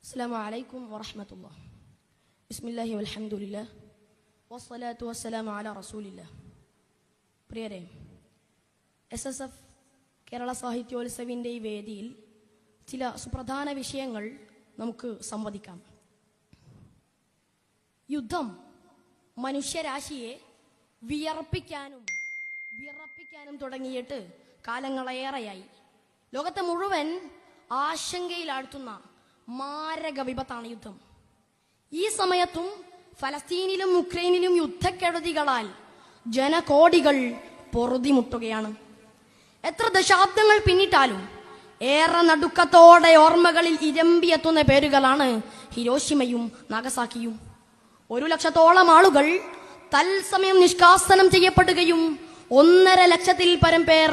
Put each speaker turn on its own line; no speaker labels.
അസ്സലാമു അലൈക്കും വറഹ്മത്തുള്ളാഹി. ബിസ്മില്ലാഹി വൽഹംദുലില്ലാഹ് വസ്സലാത്തു വസ്സലാമു അലാ റസൂലില്ലാഹ്. പ്രിയരെ, SSF കേരള സാഹിത്യോത്സവിൻ്റെ ഈ വേദിയിൽ ചില സുപ്രധാന വിഷയങ്ങൾ നമുക്ക് സംവദിക്കാം. യുദ്ധം മനുഷ്യരാശിയെ വിറപ്പിക്കാനും തുടങ്ങിയിട്ട് കാലങ്ങളേറെയായി. ലോകത്തെ മുഴുവൻ ആശങ്കയിലാഴ്ത്തുന്ന മാരക വിപത്താണ് യുദ്ധം. ഈ സമയത്തും ഫലസ്തീനിലും ഉക്രൈനിലും യുദ്ധക്കെടുതികളാൽ ജനകോടികൾ പൊറുതിമുട്ടുകയാണ്. എത്ര ദശാബ്ദങ്ങൾ പിന്നിട്ടാലും ഏറെ നടുക്കത്തോടെ ഓർമ്മകളിൽ ഇരമ്പിയെത്തുന്ന പേരുകളാണ് ഹിരോഷിമയും നാഗസാക്കിയും. 1 ലക്ഷത്തോളം ആളുകൾ തത്സമയം നിഷ്കാസനം ചെയ്യപ്പെടുകയും 1.5 ലക്ഷത്തിൽ പരം പേർ